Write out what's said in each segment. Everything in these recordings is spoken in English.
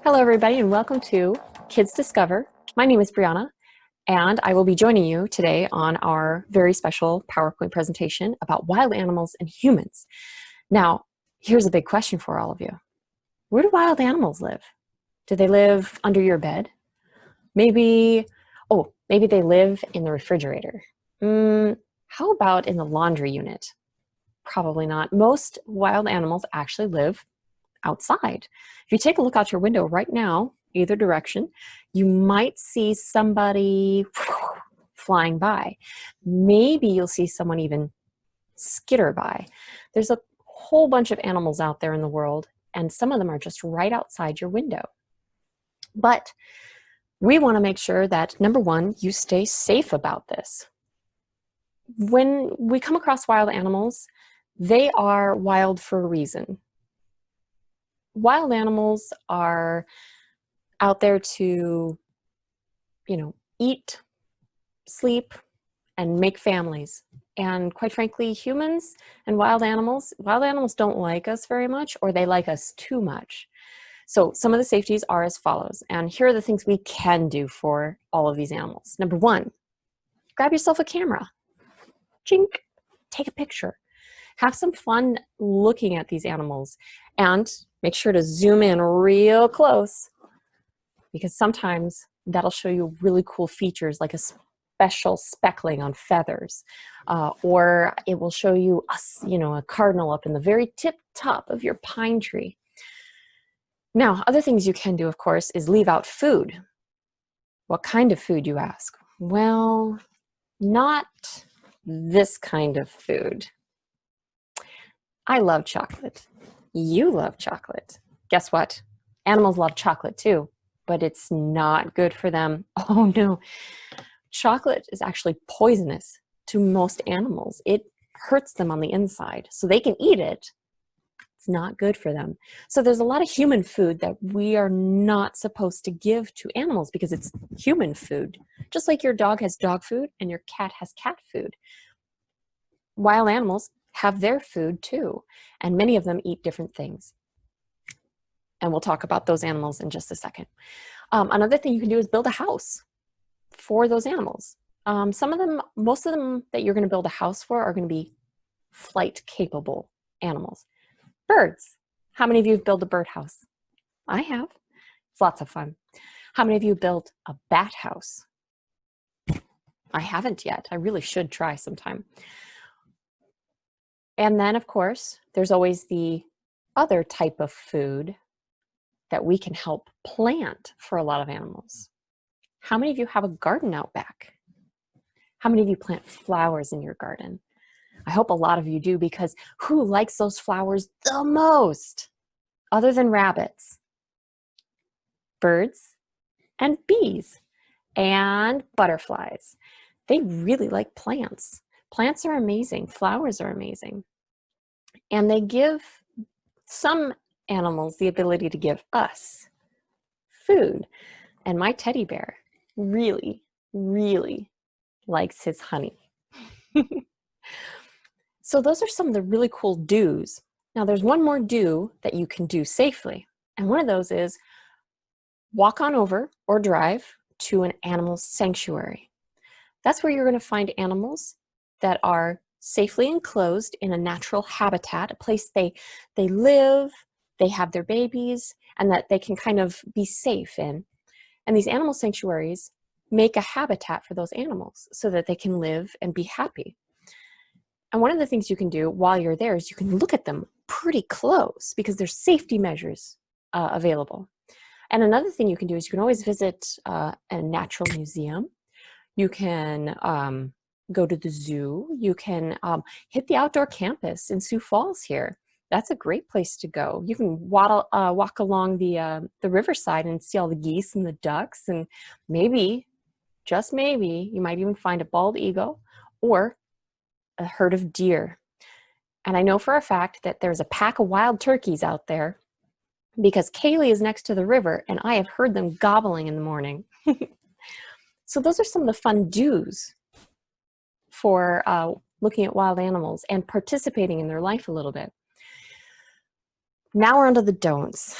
Hello, everybody, and welcome to Kids Discover. My name is Brianna, and I will be joining you today on our very special PowerPoint presentation about wild animals and humans. Now, here's a big question for all of you. Where do wild animals live? Do they live under your bed? Maybe they live in the refrigerator. How about in the laundry unit? Probably not. Most wild animals actually live outside. If you take a look out your window right now, either direction, you might see somebody flying by. Maybe you'll see someone even skitter by. There's a whole bunch of animals out there in the world, and some of them are just right outside your window. But we want to make sure that, number one, you stay safe about this. When we come across wild animals, they are wild for a reason. Wild animals are out there to, eat, sleep, and make families. And quite frankly, humans and wild animals don't like us very much, or they like us too much. So some of the safeties are as follows. And here are the things we can do for all of these animals. Number one, grab yourself a camera. Chink, take a picture. Have some fun looking at these animals, and make sure to zoom in real close, because sometimes that'll show you really cool features like a special speckling on feathers, or it will show you a cardinal up in the very tip top of your pine tree. Now, other things you can do, of course, is leave out food. What kind of food, you ask? Well, not this kind of food. I love chocolate. You love chocolate. Guess what? Animals love chocolate too, but it's not good for them. Oh no. Chocolate is actually poisonous to most animals. It hurts them on the inside, so they can eat it. It's not good for them. So there's a lot of human food that we are not supposed to give to animals because it's human food. Just like your dog has dog food and your cat has cat food. Wild animals have their food too, and many of them eat different things. And we'll talk about those animals in just a second. Another thing you can do is build a house for those animals. Most of them that you're going to build a house for are going to be flight capable animals. Birds. How many of you have built a birdhouse? I have. It's lots of fun. How many of you built a bat house? I haven't yet. I really should try sometime. And then, of course, there's always the other type of food that we can help plant for a lot of animals. How many of you have a garden out back? How many of you plant flowers in your garden? I hope a lot of you do, because who likes those flowers the most, other than rabbits? Birds and bees and butterflies. They really like plants. Plants are amazing. Flowers are amazing. And they give some animals the ability to give us food. And my teddy bear really, really likes his honey. So those are some of the really cool do's. Now there's one more do that you can do safely. And one of those is walk on over or drive to an animal sanctuary. That's where you're going to find animals that are safely enclosed in a natural habitat, a place they live, they have their babies, and that they can kind of be safe in. And these animal sanctuaries make a habitat for those animals so that they can live and be happy. And one of the things you can do while you're there is you can look at them pretty close, because there's safety measures available. And another thing you can do is you can always visit a natural museum. You can go to the zoo. You can hit the outdoor campus in Sioux Falls here. That's a great place to go. You can walk along the riverside and see all the geese and the ducks, and maybe, just maybe, you might even find a bald eagle or a herd of deer. And I know for a fact that there's a pack of wild turkeys out there, because Kaylee is next to the river and I have heard them gobbling in the morning. So those are some of the fun do's for looking at wild animals and participating in their life a little bit. Now we're on to the don'ts.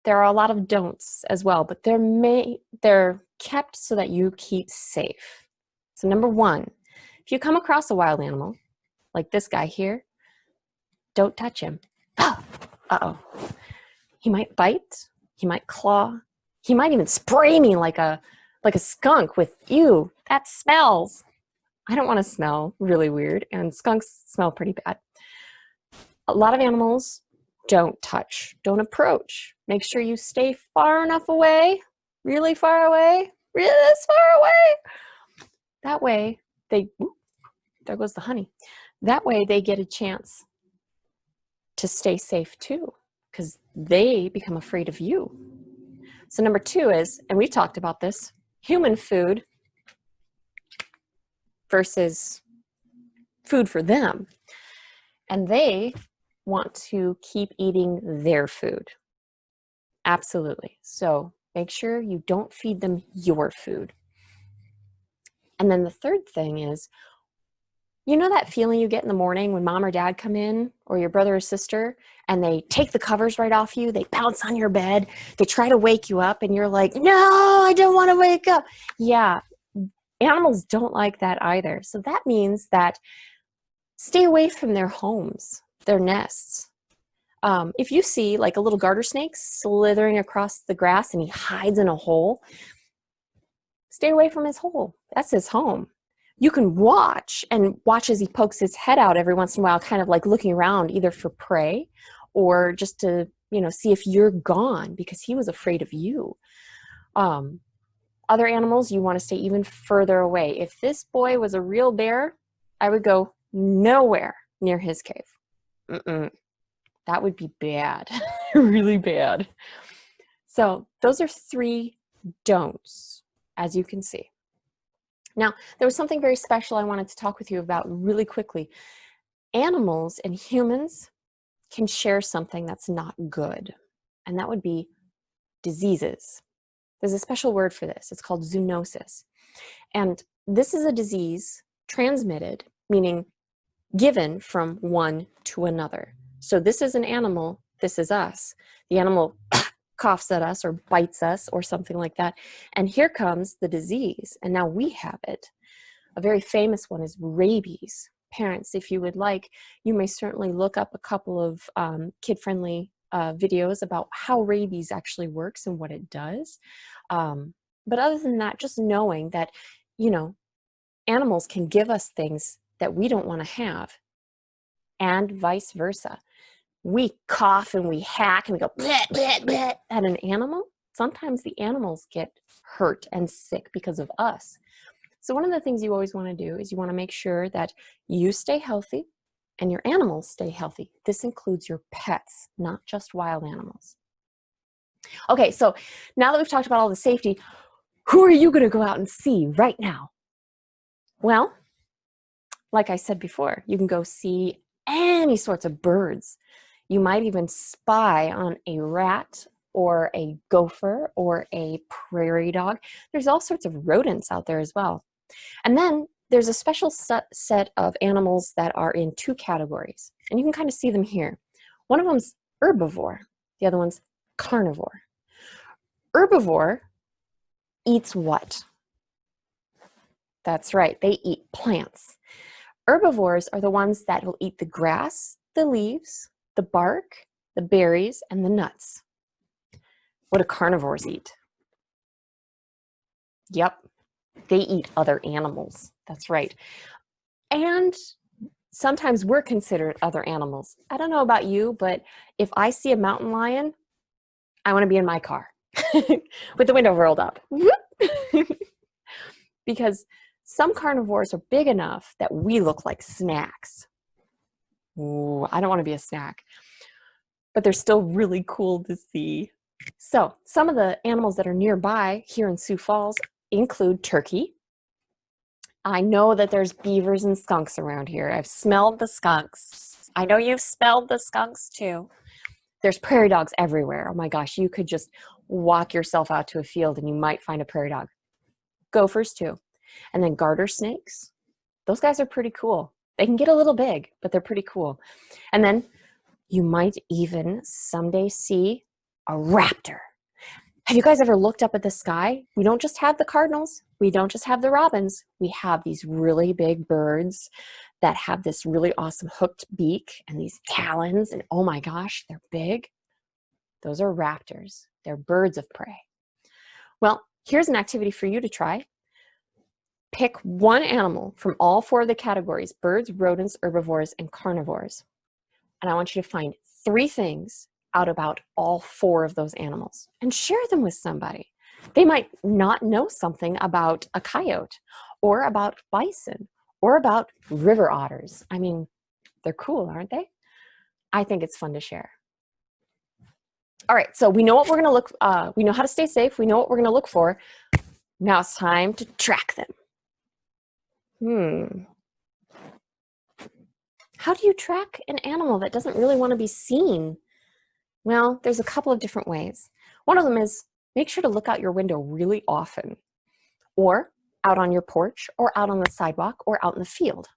there are a lot of don'ts as well, but they're kept so that you keep safe. So number one, if you come across a wild animal, like this guy here, don't touch him. Uh-oh. He might bite, he might claw, he might even spray me like a skunk with, ew, that smells. I don't want to smell really weird, and skunks smell pretty bad. A lot of animals don't touch, don't approach. Make sure you stay far enough away, really far away, really far away. That way there goes the honey. That way they get a chance to stay safe too, because they become afraid of you. So number two is, and we've talked about this, human food versus food for them. And they want to keep eating their food. Absolutely. So make sure you don't feed them your food. And then the third thing is, you know that feeling you get in the morning when mom or dad come in, or your brother or sister, and they take the covers right off you, they bounce on your bed, they try to wake you up, and you're like, no, I don't want to wake up. Yeah, animals don't like that either. So that means that stay away from their homes, their nests. If you see like a little garter snake slithering across the grass and he hides in a hole, stay away from his hole. That's his home. You can watch as he pokes his head out every once in a while, kind of like looking around either for prey or just to, see if you're gone because he was afraid of you. Other animals, you want to stay even further away. If this boy was a real bear, I would go nowhere near his cave. That would be bad, really bad. So those are 3 don'ts, as you can see. Now, there was something very special I wanted to talk with you about really quickly. Animals and humans can share something that's not good, and that would be diseases. There's a special word for this. It's called zoonosis. And this is a disease transmitted, meaning given from one to another. So this is an animal, this is us. The animal coughs at us or bites us or something like that. And here comes the disease, and now we have it. A very famous one is rabies. Parents, if you would like, you may certainly look up a couple of kid-friendly videos about how rabies actually works and what it does. But other than that, just knowing that, animals can give us things that we don't want to have, and vice versa. We cough and we hack and we go bleh, bleh, bleh at an animal. Sometimes the animals get hurt and sick because of us. So one of the things you always want to do is you want to make sure that you stay healthy and your animals stay healthy. This includes your pets, not just wild animals. Okay, so now that we've talked about all the safety, who are you going to go out and see right now? Well, like I said before, you can go see any sorts of birds. You might even spy on a rat or a gopher or a prairie dog. There's all sorts of rodents out there as well. And then there's a special set of animals that are in 2 categories. And you can kind of see them here. One of them's herbivore. The other one's carnivore. Herbivore eats what? That's right, they eat plants. Herbivores are the ones that will eat the grass, the leaves, the bark, the berries, and the nuts. What do carnivores eat? Yep, they eat other animals. That's right. And sometimes we're considered other animals. I don't know about you, but if I see a mountain lion, I want to be in my car with the window rolled up. Because some carnivores are big enough that we look like snacks. Ooh, I don't want to be a snack, but they're still really cool to see. So some of the animals that are nearby here in Sioux Falls include turkey. I know that there's beavers and skunks around here. I've smelled the skunks. I know you've smelled the skunks too. There's prairie dogs everywhere. Oh my gosh, you could just walk yourself out to a field and you might find a prairie dog. Gophers too. And then garter snakes. Those guys are pretty cool. They can get a little big, but they're pretty cool. And then you might even someday see A raptor. Have you guys ever looked up at the sky? We don't just have the cardinals. We don't just have the robins. We have these really big birds that have this really awesome hooked beak and these talons. And oh my gosh, they're big. Those are raptors. They're birds of prey. Well, here's an activity for you to try. Pick one animal from all 4 of the categories: birds, rodents, herbivores, and carnivores. And I want you to find 3 things out about all 4 of those animals and share them with somebody. They might not know something about a coyote or about bison or about river otters. I mean, they're cool, aren't they? I think it's fun to share. All right, so we know what we're going to look, we know how to stay safe. We know what we're going to look for. Now it's time to track them. How do you track an animal that doesn't really want to be seen? Well, there's a couple of different ways. One of them is make sure to look out your window really often, or out on your porch, or out on the sidewalk, or out in the field.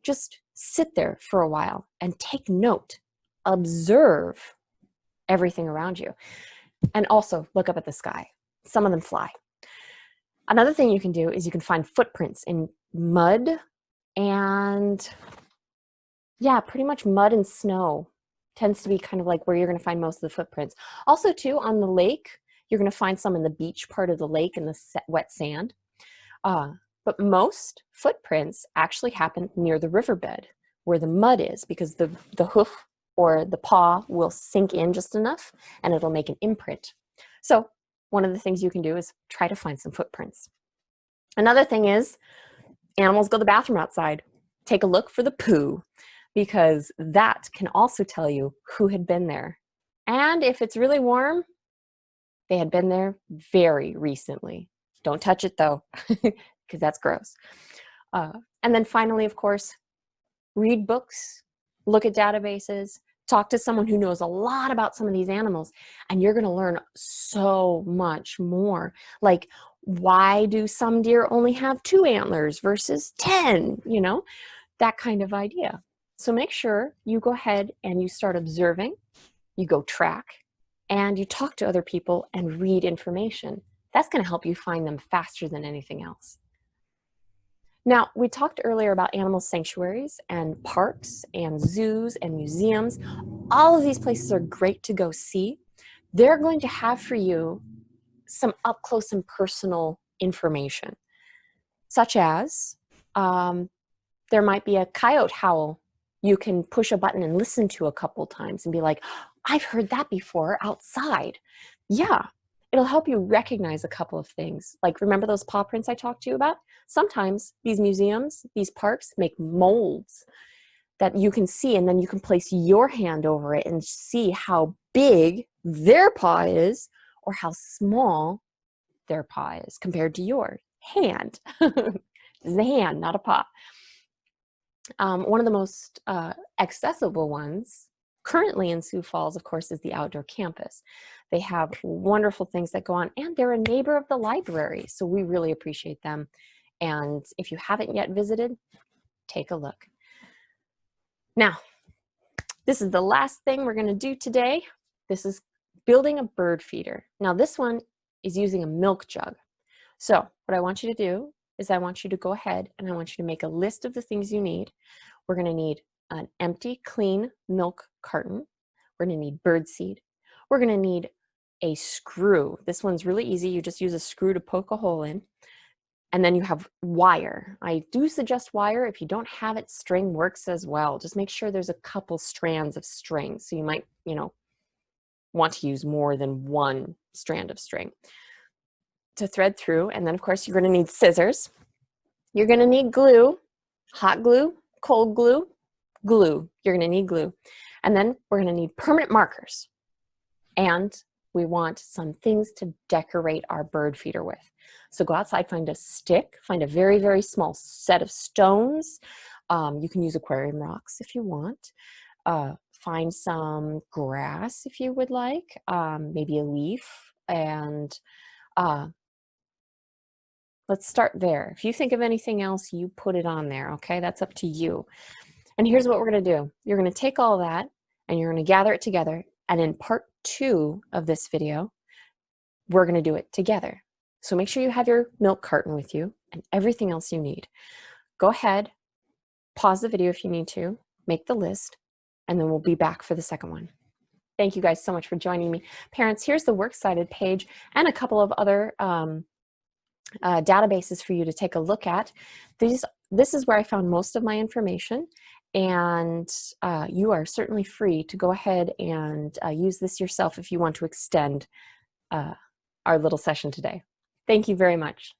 Just sit there for a while and take note. Observe everything around you. And also look up at the sky. Some of them fly. Another thing you can do is you can find footprints in mud and, yeah, pretty much mud and snow tends to be kind of like where you're going to find most of the footprints. Also, too, on the lake, you're going to find some in the beach part of the lake in the wet sand. But most footprints actually happen near the riverbed where the mud is, because the hoof or the paw will sink in just enough and it'll make an imprint. So one of the things you can do is try to find some footprints. Another thing is animals go to the bathroom outside. Take a look for the poo, because that can also tell you who had been there. And if it's really warm, they had been there very recently. Don't touch it though, because that's gross. And then finally, of course, read books, look at databases, talk to someone who knows a lot about some of these animals, and you're going to learn so much more. Like, why do some deer only have 2 antlers versus 10? You know, that kind of idea. So make sure you go ahead and you start observing, you go track, and you talk to other people and read information. That's going to help you find them faster than anything else. Now, we talked earlier about animal sanctuaries and parks and zoos and museums. All of these places are great to go see. They're going to have for you some up close and personal information, such as there might be a coyote howl you can push a button and listen to a couple times and be like, I've heard that before outside. Yeah, it'll help you recognize a couple of things. Like, remember those paw prints I talked to you about? Sometimes these museums, these parks make molds that you can see, and then you can place your hand over it and see how big their paw is or how small their paw is compared to your hand. This is a hand, not a paw. One of the most accessible ones currently in Sioux Falls, of course, is the outdoor campus. They have wonderful things that go on, and they're a neighbor of the library, so we really appreciate them. And if you haven't yet visited, take a look. Now, this is the last thing we're going to do today. This is building a bird feeder. Now, this one is using a milk jug. So what I want you to do is I want you to go ahead and I want you to make a list of the things you need. We're going to need an empty, clean milk carton. We're going to need bird seed. We're going to need a screw. This one's really easy. You just use a screw to poke a hole in. And then you have wire. I do suggest wire. If you don't have it, string works as well. Just make sure there's a couple strands of string. So you might, want to use more than one strand of string to thread through. And then, of course, you're going to need scissors. You're going to need glue, hot glue, cold glue, glue. You're going to need glue. And then we're going to need permanent markers. And we want some things to decorate our bird feeder with. So go outside, find a stick, find a very, very small set of stones. You can use aquarium rocks if you want. Find some grass if you would like, maybe a leaf, and let's start there. If you think of anything else, you put it on there, okay? That's up to you. And here's what we're gonna do. You're gonna take all that and you're gonna gather it together, And in part 2 of this video, we're going to do it together. So make sure you have your milk carton with you and everything else you need. Go ahead, pause the video if you need to, make the list, and then we'll be back for the second one. Thank you guys so much for joining me. Parents, here's the Works Cited page and a couple of other databases for you to take a look at. This is where I found most of my information, and you are certainly free to go ahead and use this yourself if you want to extend our little session today. Thank you very much.